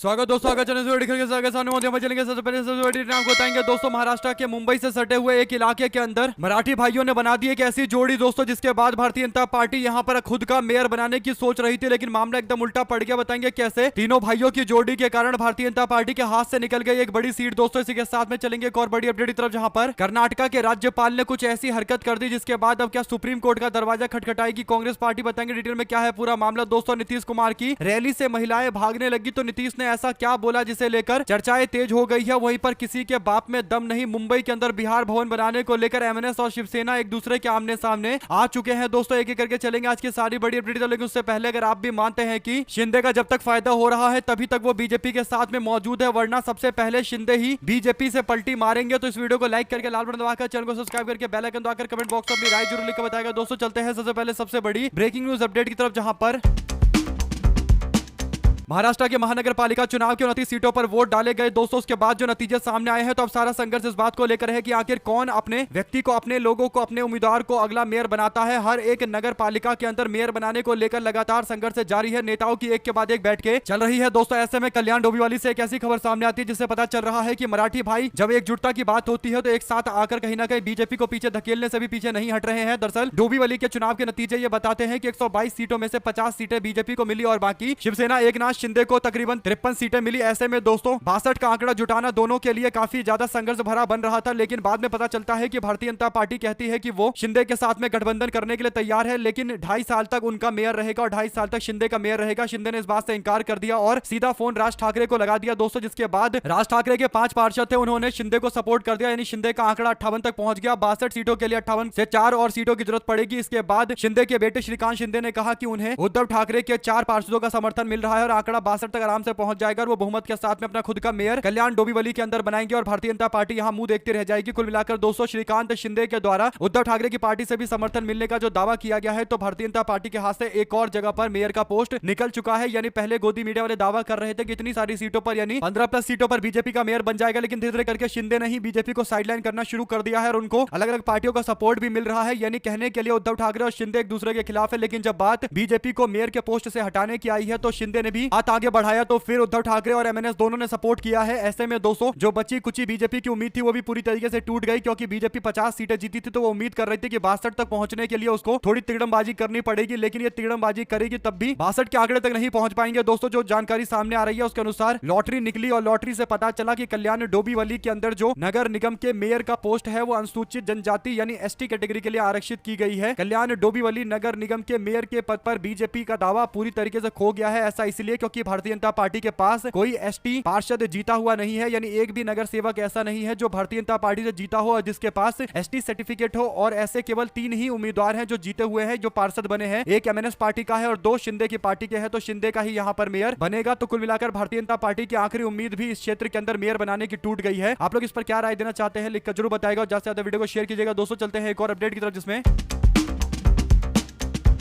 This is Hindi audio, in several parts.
स्वागत दोस्तों, आगे चलने से के सामने मोदी चलेंगे। सबसे पहले सबसे बड़ी आपको बताएंगे दोस्तों, महाराष्ट्र के मुंबई से सटे हुए एक इलाके के अंदर मराठी भाइयों ने बना दी एक ऐसी जोड़ी दोस्तों, जिसके बाद भारतीय जनता पार्टी यहां पर खुद का मेयर बनाने की सोच रही थी, लेकिन मामला एकदम उल्टा पड़ गया। बताएंगे कैसे तीनों भाइयों की जोड़ी के कारण भारतीय जनता पार्टी के हाथ से निकल गई एक बड़ी सीट दोस्तों। इसी के साथ में चलेंगे एक और बड़ी अपडेट की तरफ, जहां पर कर्नाटका के राज्यपाल ने कुछ ऐसी हरकत कर दी जिसके बाद अब क्या सुप्रीम कोर्ट का दरवाजा खटखटाएगी कांग्रेस पार्टी। बताएंगे डिटेल में क्या है पूरा मामला दोस्तों। नीतीश कुमार की रैली से महिलाएं भागने लगी तो नीतीश ने ऐसा क्या बोला जिसे लेकर चर्चाएं तेज हो गई है। वहीं पर किसी के बाप में दम नहीं, मुंबई के अंदर बिहार भवन बनाने को लेकर एमएनएस और शिवसेना एक दूसरे के आमने सामने आ चुके हैं दोस्तों। एक एक करके चलेंगे आज की सारी बड़ी अपडेट, लेकिन उससे पहले अगर आप भी मानते हैं कि शिंदे का जब तक फायदा हो रहा है तभी तक वो बीजेपी के साथ में मौजूद है, वरना सबसे पहले शिंदे ही बीजेपी से पलटी मारेंगे, तो इस वीडियो को लाइक करके लाल बटन दबाकर चैनल को सब्सक्राइब करके बेल आइकन दबाकर कमेंट बॉक्स में अपनी राय जरूर लिखकर बताएगा दोस्तों। चलते हैं सबसे पहले सबसे बड़ी ब्रेकिंग न्यूज अपडेट की तरफ, जहां पर महाराष्ट्र के महानगर पालिका चुनाव के 29 सीटों पर वोट डाले गए दोस्तों। उसके बाद जो नतीजे सामने आए हैं, तो अब सारा संघर्ष इस बात को लेकर है कि आखिर कौन अपने व्यक्ति को, अपने लोगों को, अपने उम्मीदवार को अगला मेयर बनाता है। हर एक नगर पालिका के अंदर मेयर बनाने को लेकर लगातार संघर्ष जारी है। नेताओं की एक के बाद एक बैठ के चल रही है दोस्तों। ऐसे में कल्याण डोंबिवली से एक ऐसी खबर सामने आती है जिससे पता चल रहा है कि मराठी भाई जब एकजुटता की बात होती है तो एक साथ आकर कहीं ना कहीं बीजेपी को पीछे धकेलने से भी पीछे नहीं हट रहे हैं। दरअसल डोंबिवली के चुनाव के नतीजे ये बताते हैं कि 122 सीटों में से 50 सीटें बीजेपी को मिली और बाकी शिवसेना एकनाथ शिंदे को तकरीबन 53 सीटें मिली। ऐसे में दोस्तों 62 का आंकड़ा जुटाना दोनों के लिए काफी ज्यादा संघर्ष भरा बन रहा था, लेकिन बाद में पता चलता है कि भारतीय जनता पार्टी कहती है कि वो शिंदे के साथ में गठबंधन करने के लिए तैयार है, लेकिन 2.5 साल तक उनका मेयर रहेगा और 2.5 साल तक शिंदे का मेयर रहेगा। शिंदे ने इस बात से इंकार कर दिया और सीधा फोन राज ठाकरे को लगा दिया दोस्तों, जिसके बाद राज ठाकरे के 5 पार्षद थे, उन्होंने शिंदे को सपोर्ट कर दिया, यानी शिंदे का आंकड़ा 58 तक पहुंच गया। 62 सीटों के लिए 58 से 4 और सीटों की जरूरत पड़ेगी। इसके बाद शिंदे के बेटे श्रीकांत शिंदे ने कहा कि उन्हें उद्धव ठाकरे के 4 पार्षदों का समर्थन मिल रहा है और आंकड़ा 62 तक आराम से पहुंच जाएगा और वो बहुमत के साथ में अपना खुद का मेयर कल्याण डोंबिवली के अंदर बनाएंगे और भारतीय जनता पार्टी यहां मुंह देखती रह जाएगी। कुल मिलाकर दोस्तों श्रीकांत शिंदे के द्वारा उद्धव ठाकरे की पार्टी से भी समर्थन मिलने का जो दावा किया गया है, तो भारतीय जनता पार्टी के हाथ से एक और जगह पर मेयर का पोस्ट निकल चुका है। यानी पहले गोदी मीडिया वाले दावा कर रहे थे कि इतनी सारी सीटों पर, यानी 15+ सीटों पर बीजेपी का मेयर बन जाएगा, लेकिन धीरे धीरे करके शिंदे ने ही बीजेपी को साइडलाइन करना शुरू कर दिया है और उनको अलग अलग पार्टियों का सपोर्ट भी मिल रहा है। यानी कहने के लिए उद्धव ठाकरे और शिंदे एक दूसरे के खिलाफ है, लेकिन जब बात बीजेपी को मेयर के पोस्ट से हटाने की आई है तो शिंदे ने भी हाथ आगे बढ़ाया, तो फिर उद्धव ठाकरे और एमएनएस दोनों ने सपोर्ट किया है। ऐसे में दोस्तों जो बची कुची बीजेपी की उम्मीद थी वो भी पूरी तरीके से टूट गई, क्योंकि बीजेपी 50 सीटें जीती थी तो वो उम्मीद कर रही थी कि 62 तक पहुंचने के लिए उसको थोड़ी तिगड़मबाजी करनी पड़ेगी, लेकिन ये तिगड़मबाजी करेगी तब भी 62 के आंकड़े तक नहीं पहुंच पाएंगे दोस्तों। जो जानकारी सामने आ रही है उसके अनुसार लॉटरी निकली और लॉटरी से पता चला कि कल्याण डोंबिवली के अंदर जो नगर निगम के मेयर का पोस्ट है वो अनुसूचित जनजाति यानी एसटी कैटेगरी के लिए आरक्षित की गई है। कल्याण डोंबिवली नगर निगम के मेयर के पद पर बीजेपी का दावा पूरी तरीके से खो गया है। ऐसा इसलिए क्योंकि भारतीय जनता पार्टी के पास कोई एसटी पार्षद जीता हुआ नहीं है, यानी एक भी नगर सेवक ऐसा नहीं है जो भारतीय जनता पार्टी से जीता हो और जिसके पास एसटी सर्टिफिकेट हो, और ऐसे केवल 3 ही उम्मीदवार हैं जो जीते हुए हैं, जो पार्षद बने हैं। एक एमएनएस पार्टी का है और 2 शिंदे की पार्टी के हैं, तो शिंदे का ही यहां पर मेयर बनेगा। तो कुल मिलाकर भारतीय जनता पार्टी की आखिरी उम्मीद भी इस क्षेत्र के अंदर मेयर बनाने की टूट गई है। आप लोग इस पर क्या राय देना चाहते हैं लिखकर जरूर बताएगा और ज्यादा से ज्यादा वीडियो को शेयर कीजिएगा दोस्तों। चलते हैं एक और अपडेट की तरफ, जिसमें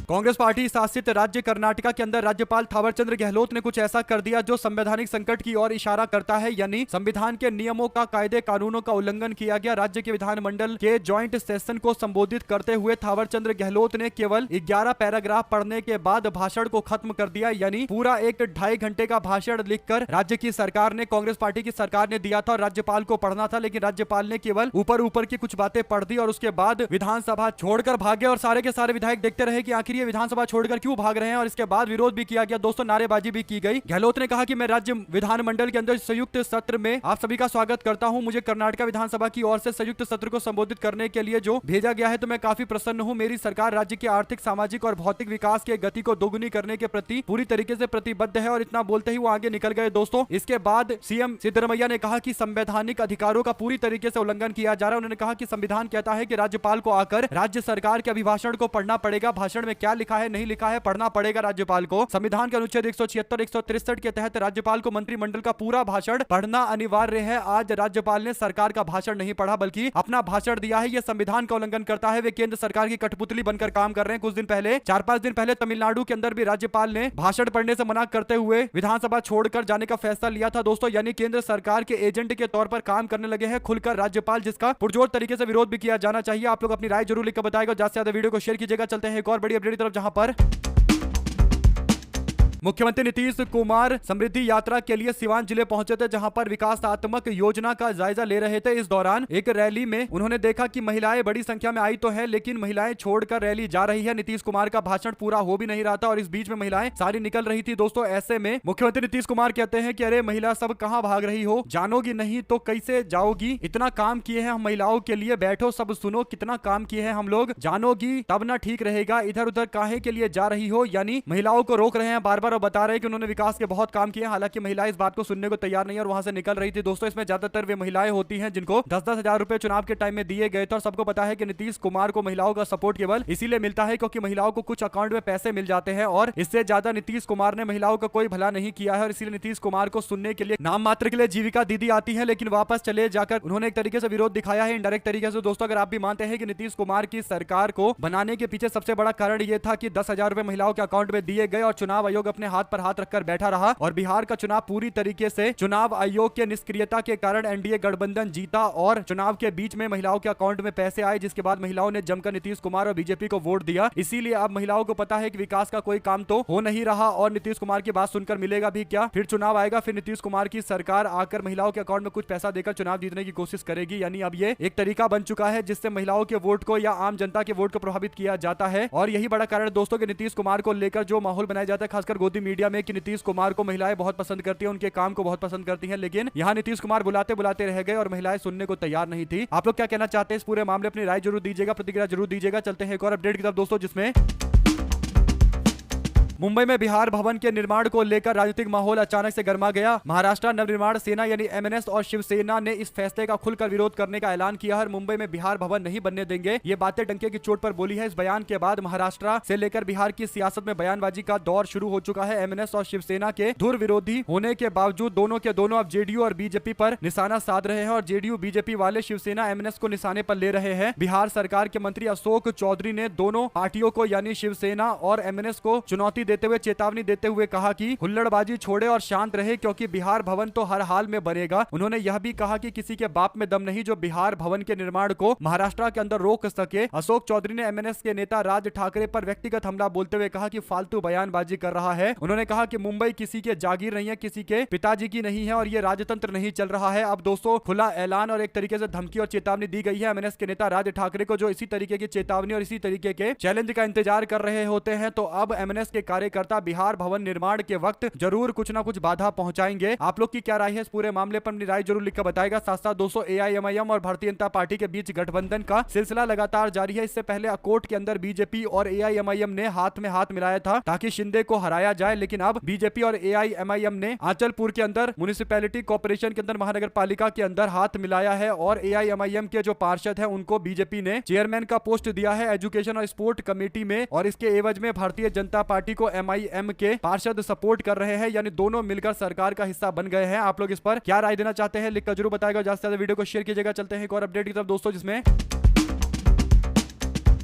कांग्रेस पार्टी शासित राज्य कर्नाटका के अंदर राज्यपाल थावरचंद्र गहलोत ने कुछ ऐसा कर दिया जो संवैधानिक संकट की ओर इशारा करता है, यानी संविधान के नियमों का, कायदे कानूनों का उल्लंघन किया गया। राज्य के विधानमंडल के ज्वाइंट सेशन को संबोधित करते हुए थावरचंद्र गहलोत ने केवल 11 पैराग्राफ पढ़ने के बाद भाषण को खत्म कर दिया, यानी पूरा एक 2.5 घंटे का भाषण लिखकर राज्य की सरकार ने, कांग्रेस पार्टी की सरकार ने दिया था और राज्यपाल को पढ़ना था, लेकिन राज्यपाल ने केवल ऊपर ऊपर की कुछ बातें पढ़ दी और उसके बाद विधानसभा छोड़कर भागे और सारे के सारे विधायक देखते रहे कि आखिर ये विधानसभा छोड़कर क्यों भाग रहे हैं, और इसके बाद विरोध भी किया गया दोस्तों, नारेबाजी भी की गई। गहलोत ने कहा कि मैं राज्य विधानमंडल के अंदर संयुक्त सत्र में आप सभी का स्वागत करता हूं। मुझे कर्नाटक विधानसभा की ओर से संयुक्त सत्र को संबोधित करने के लिए जो भेजा गया है तो मैं काफी प्रसन्न हूं। मेरी सरकार राज्य के आर्थिक, सामाजिक और भौतिक विकास के गति को दोगुनी करने के प्रति पूरी तरीके से प्रतिबद्ध है, और इतना बोलते ही वो आगे निकल गए दोस्तों। इसके बाद सीएम सिद्धरमैया ने कहा कि संवैधानिक अधिकारों का पूरी तरीके से उल्लंघन किया जा रहा है। उन्होंने कहा कि संविधान कहता है कि राज्यपाल को आकर राज्य सरकार के अभिभाषण को पढ़ना पड़ेगा। भाषण में क्या लिखा है, नहीं लिखा है, पढ़ना पड़ेगा राज्यपाल को। संविधान के अनुच्छेद 176, 163 के तहत राज्यपाल को मंत्रिमंडल का पूरा भाषण पढ़ना अनिवार्य है। आज राज्यपाल ने सरकार का भाषण नहीं पढ़ा बल्कि अपना भाषण दिया है, यह संविधान का उल्लंघन करता है। वे केंद्र सरकार की कठपुतली बनकर काम कर रहे हैं। कुछ दिन पहले, 4-5 दिन पहले तमिलनाडु के अंदर भी राज्यपाल ने भाषण पढ़ने से मना करते हुए विधानसभा छोड़कर जाने का फैसला लिया था दोस्तों, यानी केंद्र सरकार के एजेंट के तौर पर काम करने लगे हैं खुलकर राज्यपाल, जिसका पुरजोर तरीके से विरोध भी किया जाना चाहिए। आप लोग अपनी राय जरूर लिखकर बताएगा, ज्यादा से ज्यादा वीडियो को शेयर कीजिएगा। चलते हैं एक और बड़ी अपडेट की तरफ, जहां पर मुख्यमंत्री नीतीश कुमार समृद्धि यात्रा के लिए सिवान जिले पहुंचे थे, जहां पर विकासात्मक योजना का जायजा ले रहे थे। इस दौरान एक रैली में उन्होंने देखा कि महिलाएं बड़ी संख्या में आई तो है, लेकिन महिलाएं छोड़कर रैली जा रही है। नीतीश कुमार का भाषण पूरा हो भी नहीं रहा था और इस बीच में महिलाएं सारी निकल रही थी। दोस्तों ऐसे में मुख्यमंत्री नीतीश कुमार कहते हैं कि अरे महिला सब कहां भाग रही हो, जानोगी नहीं तो कैसे जाओगी, इतना काम किए हैं हम महिलाओं के लिए, बैठो सब सुनो कितना काम किए हैं हम लोग, जानोगी तब ना ठीक रहेगा, इधर उधर काहे के लिए जा रही हो। यानी महिलाओं को रोक रहे हैं बार बार और बता रहे हैं कि उन्होंने विकास के बहुत काम किए। हालांकि महिलाएं इस बात को सुनने को तैयार नहीं और वहां से निकल रही थी। दोस्तों इसमें ज्यादातर वे महिलाएं होती हैं जिनको 10-10 हजार रुपए चुनाव के टाइम में दिए गए थे और सबको पता है कि नीतीश कुमार को महिलाओं का सपोर्ट केवल इसीलिए मिलता है क्योंकि महिलाओं को कुछ अकाउंट में पैसे मिल जाते हैं और इससे ज्यादा नीतीश कुमार ने महिलाओं का कोई भला नहीं किया है और इसीलिए नीतीश कुमार को सुनने के लिए नाम मात्र के लिए जीविका दीदी आती है, लेकिन वापस चले जाकर उन्होंने एक तरीके से विरोध दिखाया है इनडायरेक्ट तरीके से। दोस्तों अगर आप भी मानते हैं कि नीतीश कुमार की सरकार को बनाने के पीछे सबसे बड़ा कारण यह था कि 10,000 रुपए महिलाओं के अकाउंट में दिए गए और चुनाव आयोग अपने हाथ पर हाथ रखकर बैठा रहा और बिहार का चुनाव पूरी तरीके से चुनाव आयोग के निष्क्रियता के कारण एनडीए गठबंधन जीता और चुनाव के बीच में महिलाओं के अकाउंट में पैसे आए, जिसके बाद महिलाओं ने जमकर नीतीश कुमार और बीजेपी को वोट दिया। इसीलिए अब महिलाओं को पता है कि विकास का कोई काम तो हो नहीं रहा और नीतीश कुमार की बात सुनकर मिलेगा भी क्या। फिर चुनाव आएगा, फिर नीतीश कुमार की सरकार आकर महिलाओं के अकाउंट में कुछ पैसा देकर चुनाव जीतने की कोशिश करेगी। यानी अब ये एक तरीका बन चुका है जिससे महिलाओं के वोट को या आम जनता के वोट को प्रभावित किया जाता है और यही बड़ा कारण दोस्तों के नीतीश कुमार को लेकर जो माहौल बनाया जाता है खासकर गोदी मीडिया में कि नीतीश कुमार को महिलाएं बहुत पसंद करती हैं, उनके काम को बहुत पसंद करती हैं, लेकिन यहाँ नीतीश कुमार बुलाते बुलाते रह गए और महिलाएं सुनने को तैयार नहीं थी। आप लोग क्या कहना चाहते हैं इस पूरे मामले, अपनी राय जरूर दीजिएगा, प्रतिक्रिया जरूर दीजिएगा। चलते हैं एक और अपडेट की तरफ दोस्तों, जिसमें मुंबई में बिहार भवन के निर्माण को लेकर राजनीतिक माहौल अचानक से गर्मा गया। महाराष्ट्र नवनिर्माण सेना यानी एमएनएस और शिवसेना ने इस फैसले का खुलकर विरोध करने का ऐलान किया है। मुंबई में बिहार भवन नहीं बनने देंगे, ये बातें डंके की चोट पर बोली है। इस बयान के बाद महाराष्ट्र से लेकर बिहार की सियासत में बयानबाजी का दौर शुरू हो चुका है। एमएनएस और शिवसेना के धुर विरोधी होने के बावजूद दोनों के दोनों अब जेडीयू और बीजेपी पर निशाना साध रहे हैं और जेडीयू बीजेपी वाले शिवसेना एमएनएस को निशाने पर ले रहे हैं। बिहार सरकार के मंत्री अशोक चौधरी ने दोनों पार्टियों को यानी शिवसेना और एमएनएस को चुनौती देते हुए चेतावनी देते हुए कहा कि हुल्लड़बाजी छोड़े और शांत रहे क्योंकि बिहार भवन तो हर हाल में बनेगा। उन्होंने यह भी कहा कि किसी के बाप में दम नहीं जो बिहार भवन के निर्माण को महाराष्ट्र के अंदर रोक सके। अशोक चौधरी ने एमएनएस के नेता राज ठाकरे पर व्यक्तिगत हमला बोलते हुए कहा कि फालतू बयानबाजी कर रहा है। उन्होंने कहा कि मुंबई किसी के जागीर नहीं है, किसी के पिताजी की नहीं है और ये राजतंत्र नहीं चल रहा है। अब दोस्तों खुला ऐलान और एक तरीके से धमकी और चेतावनी दी गई है एमएनएस के नेता राज ठाकरे को, जो इसी तरीके की चेतावनी और इसी तरीके के चैलेंज का इंतजार कर रहे होते हैं। तो अब एमएनएस के कार्यकर्ता बिहार भवन निर्माण के वक्त जरूर कुछ ना कुछ बाधा पहुंचाएंगे। आप लोग की क्या राय है इस पूरे मामले पर, अपनी राय जरूर लिखकर बताएगा। साथ साथ दोस्तों एआईएमआईएम और भारतीय जनता पार्टी के बीच गठबंधन का सिलसिला लगातार जारी है। इससे पहले अकोट के अंदर बीजेपी और एआईएमआईएम ने हाथ में हाथ मिलाया था ताकि शिंदे को हराया जाए, लेकिन अब बीजेपी और एआईएमआईएम ने आंचलपुर के अंदर म्युनिसिपैलिटी कॉर्पोरेशन के अंदर महानगर पालिका के अंदर हाथ मिलाया है और एआईएमआईएम के जो पार्षद है उनको बीजेपी ने चेयरमैन का पोस्ट दिया है एजुकेशन और स्पोर्ट कमेटी में और इसके एवज में भारतीय जनता पार्टी को एमआईएम के पार्षद सपोर्ट कर रहे हैं, यानी दोनों मिलकर सरकार का हिस्सा बन गए हैं। आप लोग इस पर क्या राय देना चाहते हैं लिखकर जरूर बताएगा। ज्यादा से ज्यादा वीडियो को शेयर कीजिएगा। चलते हैं एक और अपडेट की तरफ दोस्तों, जिसमें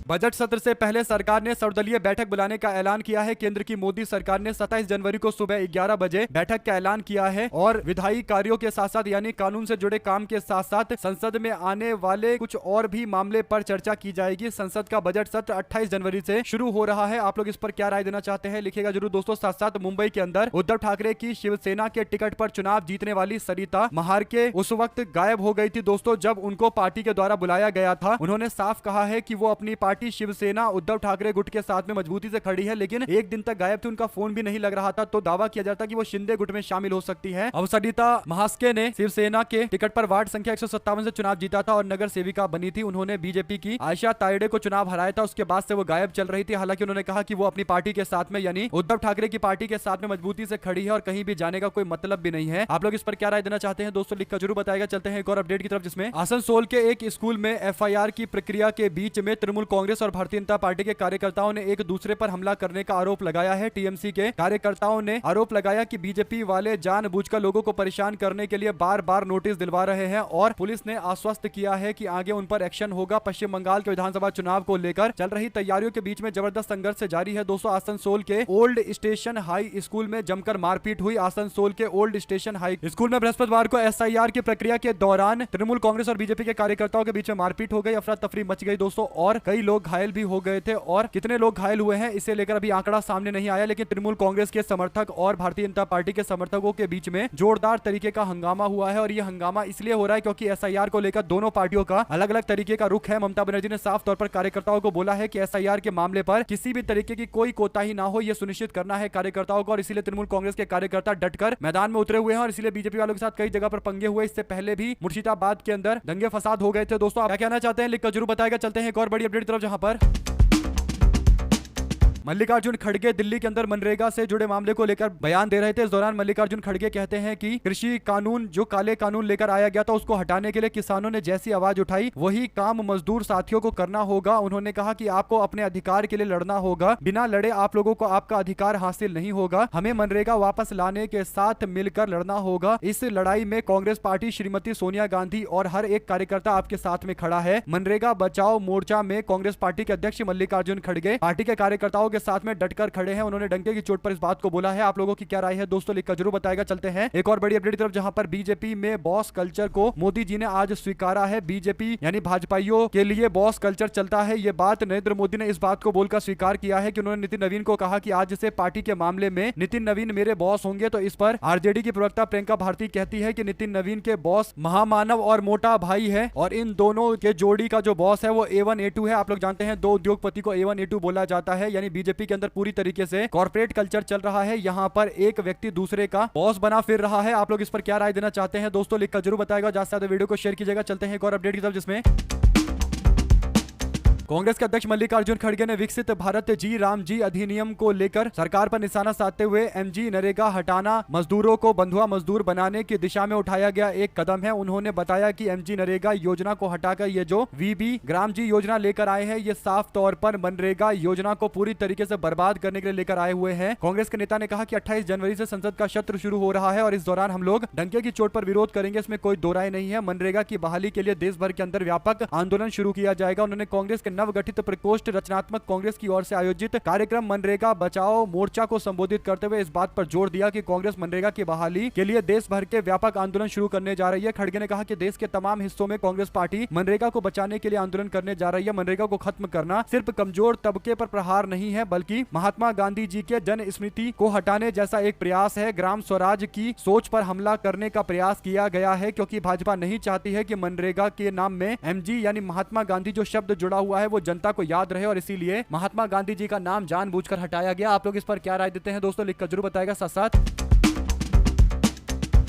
बजट सत्र से पहले सरकार ने सर्वदलीय बैठक बुलाने का ऐलान किया है। केंद्र की मोदी सरकार ने 27 जनवरी को सुबह 11 बजे बैठक का ऐलान किया है और विधायी कार्यों के साथ साथ यानी कानून से जुड़े काम के साथ साथ संसद में आने वाले कुछ और भी मामले पर चर्चा की जाएगी। संसद का बजट सत्र 28 जनवरी से शुरू हो रहा है। आप लोग इस पर क्या राय देना चाहते हैं लिखिएगा जरूर दोस्तों। साथ साथ मुंबई के अंदर उद्धव ठाकरे की शिवसेना के टिकट पर चुनाव जीतने वाली सरिता महारके उस वक्त गायब हो गई थी दोस्तों जब उनको पार्टी के द्वारा बुलाया गया था। उन्होंने साफ कहा है कि वो अपनी पार्टी शिवसेना उद्धव ठाकरे गुट के साथ में मजबूती से खड़ी है, लेकिन एक दिन तक गायब थी, उनका फोन भी नहीं लग रहा था, तो दावा किया जाता कि वो शिंदे गुट में शामिल हो सकती है। अब सरिता महास्के ने शिवसेना के टिकट पर वार्ड संख्या 157 से चुनाव जीता था और नगर सेविका बनी थी। उन्होंने बीजेपी की आयशा तायडे को चुनाव हराया था, उसके बाद से वो गायब चल रही थी। हालांकि उन्होंने कहा कि वो अपनी पार्टी के साथ में यानी उद्धव ठाकरे की पार्टी के साथ में मजबूती से खड़ी है और कहीं भी जाने का कोई मतलब भी नहीं है। आप लोग इस पर क्या राय देना चाहते हैं दोस्तों लिखकर जरूर बताएगा। चलते हैं एक और अपडेट की तरफ, जिसमें आसनसोल के एक स्कूल में एफआईआर की प्रक्रिया के बीच में तृणमूल कांग्रेस और भारतीय जनता पार्टी के कार्यकर्ताओं ने एक दूसरे पर हमला करने का आरोप लगाया है। टीएमसी के कार्यकर्ताओं ने आरोप लगाया कि बीजेपी वाले जानबूझकर लोगों को परेशान करने के लिए बार बार नोटिस दिलवा रहे हैं और पुलिस ने आश्वस्त किया है कि आगे उन पर एक्शन होगा। पश्चिम बंगाल के विधानसभा चुनाव को लेकर चल रही तैयारियों के बीच में जबरदस्त संघर्ष जारी है दोस्तों। आसनसोल के ओल्ड स्टेशन हाई स्कूल में जमकर मारपीट हुई। आसनसोल के ओल्ड स्टेशन हाई स्कूल में बृहस्पतिवार को एसआईआर की प्रक्रिया के दौरान तृणमूल कांग्रेस और बीजेपी के कार्यकर्ताओं के बीच में मारपीट हो गई, अफरा तफरी मच गई दोस्तों और कई लोग लोग घायल भी हो गए थे और कितने लोग घायल हुए हैं इसे लेकर अभी आंकड़ा सामने नहीं आया, लेकिन तृणमूल कांग्रेस के समर्थक और भारतीय जनता पार्टी के समर्थकों के बीच में जोरदार तरीके का हंगामा हुआ है। और ये हंगामा इसलिए हो रहा है क्योंकि एसआईआर को लेकर दोनों पार्टियों का अलग अलग तरीके का रुख है। ममता बनर्जी ने साफ तौर पर कार्यकर्ताओं को बोला है कि एसआईआर के मामले पर किसी भी तरीके की कोई कोताही ना हो, यह सुनिश्चित करना है कार्यकर्ताओं को। और इसीलिए तृणमूल कांग्रेस के कार्यकर्ता डटकर मैदान में उतरे हुए हैं और इसीलिए बीजेपी वालों के साथ कई जगह पर पंगे हुए। इससे पहले भी मुर्शिदाबाद के अंदर दंगे फसाद हो गए थे। दोस्तों आप क्या कहना चाहते हैं लिखकर जरूर बताएगा। चलते हैं एक और बड़ी अपडेट की तरफ, जहां पर मल्लिकार्जुन खड़गे दिल्ली के अंदर मनरेगा से जुड़े मामले को लेकर बयान दे रहे थे। इस दौरान मल्लिकार्जुन खड़गे कहते हैं कि कृषि कानून जो काले कानून लेकर आया गया था उसको हटाने के लिए किसानों ने जैसी आवाज उठाई वही काम मजदूर साथियों को करना होगा। उन्होंने कहा कि आपको अपने अधिकार के लिए लड़ना होगा, बिना लड़े आप लोगों को आपका अधिकार हासिल नहीं होगा। हमें मनरेगा वापस लाने के साथ मिलकर लड़ना होगा। इस लड़ाई में कांग्रेस पार्टी, श्रीमती सोनिया गांधी और हर एक कार्यकर्ता आपके साथ में खड़ा है। मनरेगा बचाओ मोर्चा में कांग्रेस पार्टी के अध्यक्ष मल्लिकार्जुन खड़गे पार्टी के कार्यकर्ताओं के साथ में डटकर खड़े हैं। उन्होंने डंके की चोट पर इस बात को बोला है। आप लोगों की क्या राय है दोस्तों लिखकर जरूर बताएगा। चलते हैं एक और बड़ी अपडेट की तरफ, जहां पर बीजेपी में बॉस कल्चर को मोदी जी ने आज स्वीकारा है। बीजेपी यानी भाजपाइयों के लिए बॉस कल्चर चलता है, ये बात नरेंद्र मोदी ने इस बात को बोलकर स्वीकार किया है कि उन्होंने नितिन नवीन को कहा कि आज से पार्टी के मामले में नितिन नवीन मेरे बॉस होंगे। तो इस पर आरजेडी की प्रवक्ता प्रियंका भारती कहती है कि नितिन नवीन के बॉस महामानव और मोटा भाई है और इन दोनों के जोड़ी का जो बॉस है वो A1 A2 है। आप लोग जानते हैं दो उद्योगपति को A1 A2 बोला जाता है, यानी बीजेपी के अंदर पूरी तरीके से कॉर्पोरेट कल्चर चल रहा है। यहाँ पर एक व्यक्ति दूसरे का बॉस बना फिर रहा है। आप लोग इस पर क्या राय देना चाहते हैं दोस्तों लिखकर जरूर बताएगा। ज्यादा से ज्यादा वीडियो को शेयर कीजिएगा। चलते हैं एक और अपडेट की तरफ, जिसमें कांग्रेस के अध्यक्ष मल्लिकार्जुन खड़गे ने विकसित भारत जी राम जी अधिनियम को लेकर सरकार पर निशाना साधते हुए एमजी नरेगा हटाना मजदूरों को बंधुआ मजदूर बनाने की दिशा में उठाया गया एक कदम है। उन्होंने बताया कि एमजी नरेगा योजना को हटाकर ये जो वीबी ग्राम जी योजना लेकर आए हैं, ये साफ तौर पर मनरेगा योजना को पूरी तरीके से बर्बाद करने के लिए लेकर आए हुए हैं। कांग्रेस के नेता ने कहा कि 28 जनवरी से संसद का सत्र शुरू हो रहा है और इस दौरान हम लोग डंके की चोट पर विरोध करेंगे, इसमें कोई दो राय नहीं है। मनरेगा की बहाली के लिए देश भर के अंदर व्यापक आंदोलन शुरू किया जाएगा। उन्होंने कांग्रेस के नवगठित प्रकोष्ठ रचनात्मक कांग्रेस की ओर से आयोजित कार्यक्रम मनरेगा बचाओ मोर्चा को संबोधित करते हुए इस बात पर जोर दिया कि कांग्रेस मनरेगा की बहाली के लिए देश भर के व्यापक आंदोलन शुरू करने जा रही है। खड़गे ने कहा कि देश के तमाम हिस्सों में कांग्रेस पार्टी मनरेगा को बचाने के लिए आंदोलन करने जा रही है। मनरेगा को खत्म करना सिर्फ कमजोर तबके पर प्रहार नहीं है, बल्कि महात्मा गांधी जी के जन स्मृति को हटाने जैसा एक प्रयास है। ग्राम स्वराज की सोच पर हमला करने का प्रयास किया गया है, क्योंकि भाजपा नहीं चाहती है कि मनरेगा के नाम में एमजी यानी महात्मा गांधी जो शब्द जुड़ा हुआ है वो जनता को याद रहे, और इसीलिए महात्मा गांधी जी का नाम जानबूझकर हटाया गया। आप लोग इस पर क्या राय देते हैं दोस्तों लिखकर जरूर बताएगा। साथ साथ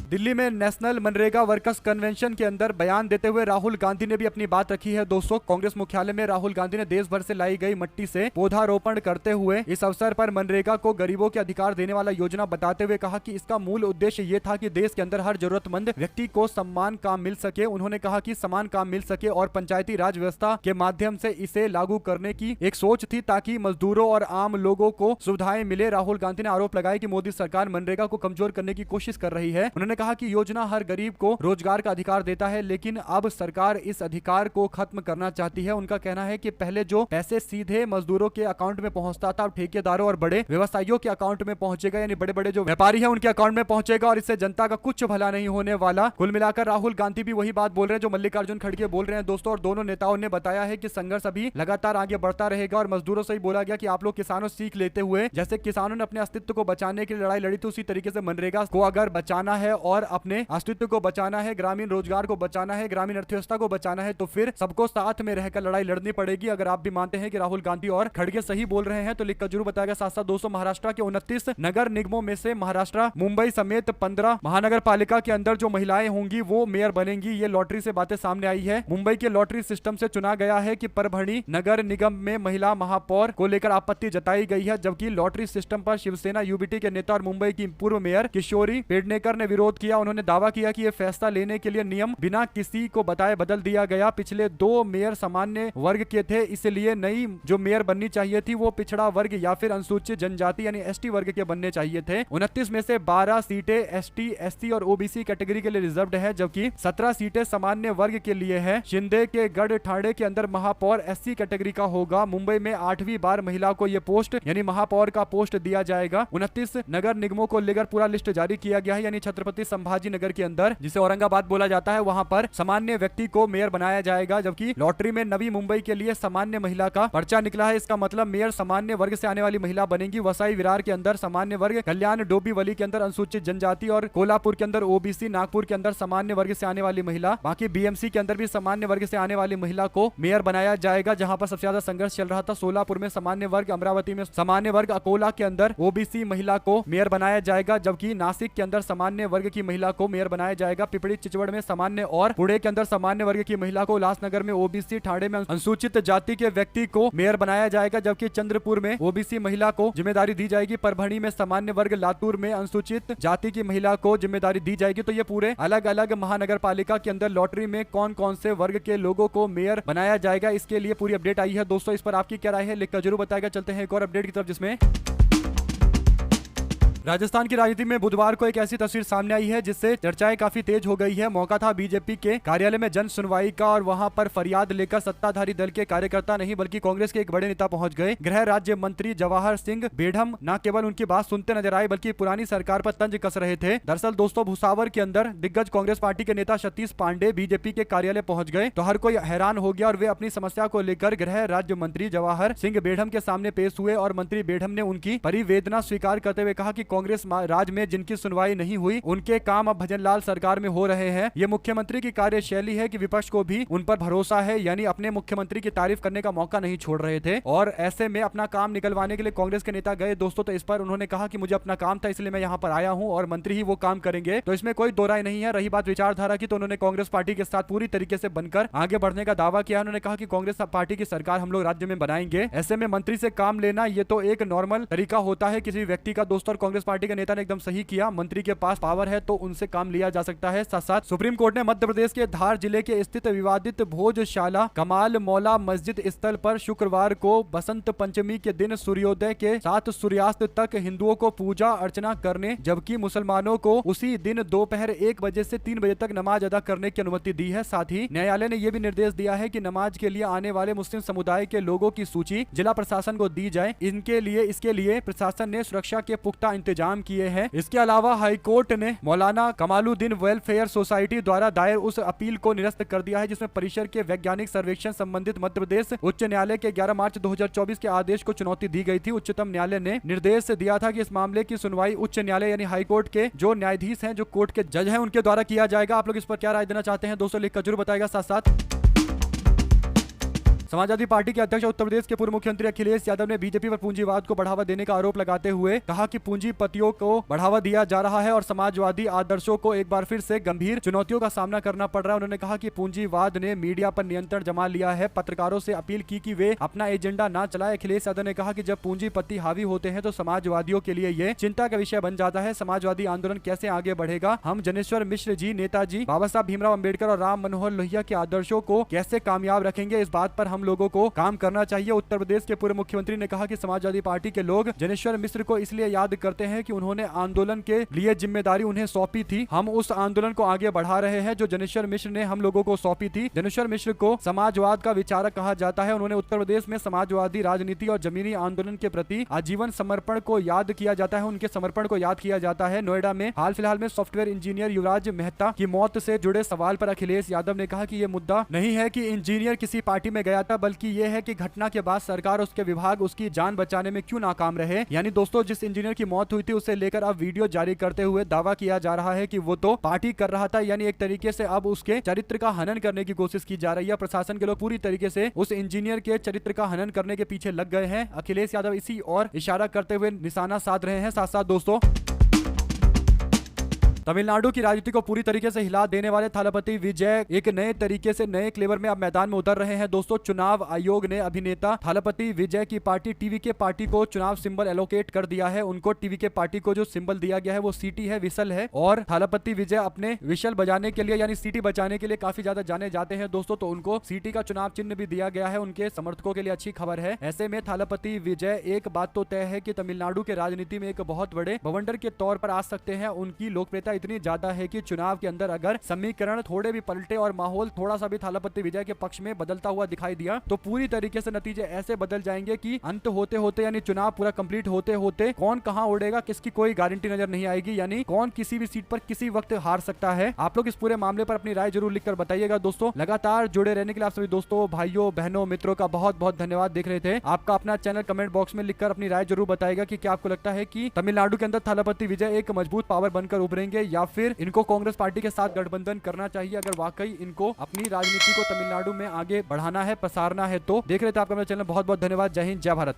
दिल्ली में नेशनल मनरेगा वर्कर्स कन्वेंशन के अंदर बयान देते हुए राहुल गांधी ने भी अपनी बात रखी है। दोस्तों कांग्रेस मुख्यालय में राहुल गांधी ने देश भर से लाई गई मिट्टी से पौधारोपण करते हुए इस अवसर पर मनरेगा को गरीबों के अधिकार देने वाला योजना बताते हुए कहा कि इसका मूल उद्देश्य ये था कि देश के अंदर हर जरूरतमंद व्यक्ति को समान काम मिल सके। उन्होंने कहा कि समान काम मिल सके और पंचायती राज व्यवस्था के माध्यम से इसे लागू करने की एक सोच थी ताकि मजदूरों और आम लोगों को सुविधाएं मिले। राहुल गांधी ने आरोप लगाया कि मोदी सरकार मनरेगा को कमजोर करने की कोशिश कर रही है। उन्होंने कहा कि योजना हर गरीब को रोजगार का अधिकार देता है, लेकिन अब सरकार इस अधिकार को खत्म करना चाहती है। उनका कहना है कि पहले जो पैसे सीधे मजदूरों के अकाउंट में पहुंचता था, अब ठेकेदारों और बड़े व्यवसायियों के अकाउंट में पहुंचेगा, यानी बड़े बड़े जो व्यापारी हैं उनके अकाउंट में पहुंचेगा और इससे जनता का कुछ भला नहीं होने वाला। कुल मिलाकर राहुल गांधी भी वही बात बोल रहे हैं जो मल्लिकार्जुन खड़गे बोल रहे हैं दोस्तों, और दोनों नेताओं ने बताया है कि संघर्ष अभी लगातार आगे बढ़ता रहेगा। और मजदूरों से ही बोला गया कि आप लोग किसानों सीख लेते हुए, जैसे किसानों ने अपने अस्तित्व को बचाने की लड़ाई लड़ी थी, उसी तरीके से मनरेगा को अगर बचाना है और अपने अस्तित्व को बचाना है, ग्रामीण रोजगार को बचाना है, ग्रामीण अर्थव्यवस्था को बचाना है, तो फिर सबको साथ में रहकर लड़ाई लड़नी पड़ेगी। अगर आप भी मानते हैं कि राहुल गांधी और खड़गे सही बोल रहे हैं तो लिखकर जरूर बताएगा। साथ साथ दोस्तों महाराष्ट्र के 29 नगर निगमों में से महाराष्ट्र मुंबई समेत 15 महानगर पालिका के अंदर जो महिलाएं होंगी वो मेयर बनेंगी। ये लॉटरी से बातें सामने आई है। मुंबई के लॉटरी सिस्टम से चुना गया है कि परभणी नगर निगम में महिला महापौर को लेकर आपत्ति जताई गई है, जबकि लॉटरी सिस्टम पर शिवसेना यूबीटी के नेता और मुंबई की पूर्व मेयर किशोरी पेडनेकर ने विरोध किया। उन्होंने दावा किया कि यह फैसला लेने के लिए नियम बिना किसी को बताए बदल दिया गया। पिछले 2 मेयर सामान्य वर्ग के थे, इसलिए नई जो मेयर बननी चाहिए थी वो पिछड़ा वर्ग या फिर अनुसूचित जनजाति यानी एसटी वर्ग के बनने चाहिए थे। 29 में से 12 सीटें एसटी, एससी और ओबीसी कैटेगरी के लिए रिजर्व्ड है, जबकि 17 सीटें सामान्य वर्ग के लिए है। शिंदे के गढ़ ठाणे के अंदर महापौर एससी कैटेगरी का होगा। मुंबई में 8वीं बार महिला को यह पोस्ट यानी महापौर का पोस्ट दिया जाएगा। 29 नगर निगमों को लेकर पूरा लिस्ट जारी किया गया है, यानी छत्रपति संभाजी नगर के अंदर, जिसे औरंगाबाद बोला जाता है, वहां पर सामान्य व्यक्ति को मेयर बनाया जाएगा। जबकि लॉटरी में नवी मुंबई के लिए सामान्य महिला का पर्चा निकला है। इसका मतलब मेयर सामान्य वर्ग से आने वाली महिला बनेगी। वसई विरार के अंदर सामान्य वर्ग, कल्याण डोंबिवली के अंदर अनुसूचित जनजाति और कोल्हापुर के अंदर ओबीसी, नागपुर के अंदर सामान्य वर्ग से आने वाली महिला, बाकी बीएमसी के अंदर भी सामान्य वर्ग से आने वाली महिला को मेयर बनाया जाएगा। जहां पर सबसे ज्यादा संघर्ष चल रहा था सोलापुर में सामान्य वर्ग, अमरावती में सामान्य वर्ग, अकोला के अंदर ओबीसी महिला को मेयर बनाया जाएगा। जबकि नासिक के अंदर सामान्य वर्ग की महिला को मेयर बनाया जाएगा। पिपड़ी चिचवड़ में सामान्य और पुणे के अंदर सामान्य वर्ग की महिला को, उल्लासनगर में ओबीसी, ठाणे में अनुसूचित जाति के व्यक्ति को मेयर बनाया जाएगा। जबकि चंद्रपुर में ओबीसी महिला को जिम्मेदारी दी जाएगी। परभणी में सामान्य वर्ग, लातूर में अनुसूचित जाति की महिला को जिम्मेदारी दी जाएगी। तो ये पूरे अलग अलग महानगर पालिका के अंदर लॉटरी में कौन कौन से वर्ग के लोगों को मेयर बनाया जाएगा, इसके लिए पूरी अपडेट आई है दोस्तों। इस पर आपकी क्या राय है लिखकर जरूर बताएगा। चलते हैं एक और अपडेट की तरफ, जिसमें राजस्थान की राजनीति में बुधवार को एक ऐसी तस्वीर सामने आई है जिससे चर्चाएं काफी तेज हो गई है। मौका था बीजेपी के कार्यालय में जन सुनवाई का और वहां पर फरियाद लेकर सत्ताधारी दल के कार्यकर्ता नहीं बल्कि कांग्रेस के एक बड़े नेता पहुंच गए। गृह राज्य मंत्री जवाहर सिंह बेढ़म न केवल उनकी बात सुनते नजर आए बल्कि पुरानी सरकार पर तंज कस रहे थे। दरअसल दोस्तों, भुसावर के अंदर दिग्गज कांग्रेस पार्टी के नेता सतीश पांडे बीजेपी के कार्यालय पहुंच गए तो हर कोई हैरान हो गया और वे अपनी समस्या को लेकर गृह राज्य मंत्री जवाहर सिंह बेढ़म के सामने पेश हुए और मंत्री बेढ़म ने उनकी परिवेदना स्वीकार करते हुए कहा कि कांग्रेस राज में जिनकी सुनवाई नहीं हुई उनके काम अब भजनलाल सरकार में हो रहे हैं। ये मुख्यमंत्री की कार्यशैली है कि विपक्ष को भी उन पर भरोसा है, यानी अपने मुख्यमंत्री की तारीफ करने का मौका नहीं छोड़ रहे थे और ऐसे में अपना काम निकलवाने के लिए कांग्रेस के नेता गए दोस्तों। तो इस पर उन्होंने कहा कि मुझे अपना काम था इसलिए मैं यहाँ पर आया हूँ और मंत्री ही वो काम करेंगे, तो इसमें कोई दो राय नहीं है। रही बात विचारधारा की, तो उन्होंने कांग्रेस पार्टी के साथ पूरी तरीके से बनकर आगे बढ़ने का दावा किया। उन्होंने कहा कि कांग्रेस पार्टी की सरकार हम लोग राज्य में बनाएंगे। ऐसे में मंत्री से काम लेना ये तो एक नॉर्मल तरीका होता है किसी व्यक्ति का दोस्तों, और कांग्रेस पार्टी के नेता ने एकदम सही किया। मंत्री के पास पावर है तो उनसे काम लिया जा सकता है। साथ साथ सुप्रीम कोर्ट ने मध्य प्रदेश के धार जिले के स्थित विवादित भोजशाला कमाल मौला मस्जिद स्थल पर शुक्रवार को बसंत पंचमी के दिन सूर्योदय के साथ सूर्यास्त तक हिंदुओं को पूजा अर्चना करने जबकि मुसलमानों को उसी दिन दोपहर 1 बजे से 3 बजे तक नमाज अदा करने की अनुमति दी है। साथ ही न्यायालय ने यह भी निर्देश दिया है कि नमाज के लिए आने वाले मुस्लिम समुदाय के लोगों की सूची जिला प्रशासन को दी जाए। इसके लिए प्रशासन ने सुरक्षा के पुख्ता इंतजाम किए हैं। इसके अलावा हाईकोर्ट ने मौलाना कमालुद्दीन वेलफेयर सोसाइटी द्वारा दायर उस अपील को निरस्त कर दिया है जिसमें परिसर के वैज्ञानिक सर्वेक्षण संबंधित मध्य प्रदेश उच्च न्यायालय के 11 मार्च 2024 के आदेश को चुनौती दी गई थी। उच्चतम न्यायालय ने निर्देश दिया था कि इस मामले की सुनवाई उच्च न्यायालय यानी हाईकोर्ट के जो न्यायाधीश हैं, जो कोर्ट के जज हैं, उनके द्वारा किया जाएगा। आप लोग इस पर क्या राय देना चाहते हैं दोस्तों, लिखकर जरूर बताएगा। साथ साथ समाजवादी पार्टी के अध्यक्ष उत्तर प्रदेश के पूर्व मुख्यमंत्री अखिलेश यादव ने बीजेपी पर पूंजीवाद को बढ़ावा देने का आरोप लगाते हुए कहा कि पूंजीपतियों को बढ़ावा दिया जा रहा है और समाजवादी आदर्शों को एक बार फिर से गंभीर चुनौतियों का सामना करना पड़ रहा है। उन्होंने कहा कि पूंजीवाद ने मीडिया पर नियंत्रण जमा लिया है। पत्रकारों से अपील की कि वे अपना एजेंडा न चलाए। अखिलेश यादव ने कहा कि जब पूंजीपति हावी होते हैं तो समाजवादियों के लिए ये चिंता का विषय बन जाता है। समाजवादी आंदोलन कैसे आगे बढ़ेगा? हम जनेश्वर मिश्र जी, नेताजी बाबा साहब भीमराव अम्बेडकर और राम मनोहर लोहिया के आदर्शों को कैसे कामयाब रखेंगे? इस बात पर हम लोगों को काम करना चाहिए। उत्तर प्रदेश के पूर्व मुख्यमंत्री ने कहा कि समाजवादी पार्टी के लोग जनेश्वर मिश्र को इसलिए याद करते हैं कि उन्होंने आंदोलन के लिए जिम्मेदारी उन्हें सौंपी थी। हम उस आंदोलन को आगे बढ़ा रहे हैं जो जनेश्वर मिश्र ने हम लोगों को सौंपी थी। जनेश्वर मिश्र को समाजवाद का विचारक कहा जाता है। उन्होंने उत्तर प्रदेश में समाजवादी राजनीति और जमीनी आंदोलन के प्रति आजीवन समर्पण को याद किया जाता है। उनके समर्पण को याद किया जाता है। नोएडा में हाल फिलहाल में सॉफ्टवेयर इंजीनियर युवराज मेहता की मौत से जुड़े सवाल पर अखिलेश यादव ने कहा कि यह मुद्दा नहीं है कि इंजीनियर किसी पार्टी में गया था, बल्कि यह है कि घटना के बाद सरकार, उसके विभाग उसकी जान बचाने में क्यों नाकाम रहे। यानी दोस्तों, जिस इंजीनियर की मौत हुई थी उसे लेकर अब वीडियो जारी करते हुए दावा किया जा रहा है कि वो तो पार्टी कर रहा था। यानी एक तरीके से अब उसके चरित्र का हनन करने की कोशिश की जा रही है। प्रशासन के लोग पूरी तरीके से उस इंजीनियर के चरित्र का हनन करने के पीछे लग गए हैं। अखिलेश यादव इसी और इशारा करते हुए निशाना साध रहे हैं। साथ साथ दोस्तों, तमिलनाडु की राजनीति को पूरी तरीके से हिला देने वाले थालापति विजय एक नए तरीके से नए क्लेवर में अब मैदान में उतर रहे हैं। दोस्तों, चुनाव आयोग ने अभिनेता थालापति विजय की पार्टी टीवीके पार्टी को चुनाव सिंबल एलोकेट कर दिया है। उनको टीवीके पार्टी को जो सिंबल दिया गया है वो सीटी है, विसल है, और थालापति विजय अपने विशल बजाने के लिए यानी सीटी बजाने के लिए काफी ज्यादा जाने जाते हैं दोस्तों। तो उनको सीटी का चुनाव चिन्ह भी दिया गया है। उनके समर्थकों के लिए अच्छी खबर है। ऐसे में थालापति विजय, एक बात तो तय है कि तमिलनाडु के राजनीति में एक बहुत बड़े बवंडर के तौर पर आ सकते हैं। उनकी लोकप्रियता इतनी ज्यादा है कि चुनाव के अंदर अगर समीकरण थोड़े भी पलटे और माहौल थोड़ा सा भी थालापति विजय के पक्ष में बदलता हुआ दिखाई दिया तो पूरी तरीके से नतीजे ऐसे बदल जाएंगे कि अंत होते होते यानी चुनाव पूरा कंप्लीट होते होते कौन कहां उड़ेगा किसकी कोई गारंटी नजर नहीं आएगी, यानी कौन किसी भी सीट पर किसी वक्त हार सकता है। आप लोग इस पूरे मामले पर अपनी राय जरूर लिखकर बताइएगा दोस्तों। लगातार जुड़े रहने के लिए आप सभी दोस्तों, भाइयों, बहनों, मित्रों का बहुत बहुत धन्यवाद। देख रहे थे आपका अपना चैनल कमेंट बॉक्स में लिखकर अपनी राय जरूर बताएगा कि क्या आपको लगता है कि तमिलनाडु के अंदर थालापति विजय एक मजबूत पावर बनकर उभरेंगे या फिर इनको कांग्रेस पार्टी के साथ गठबंधन करना चाहिए अगर वाकई इनको अपनी राजनीति को तमिलनाडु में आगे बढ़ाना है, पसारना है तो। देख रहे थे आपका मेरा चैनल, बहुत बहुत धन्यवाद। जय हिंद, जय भारत।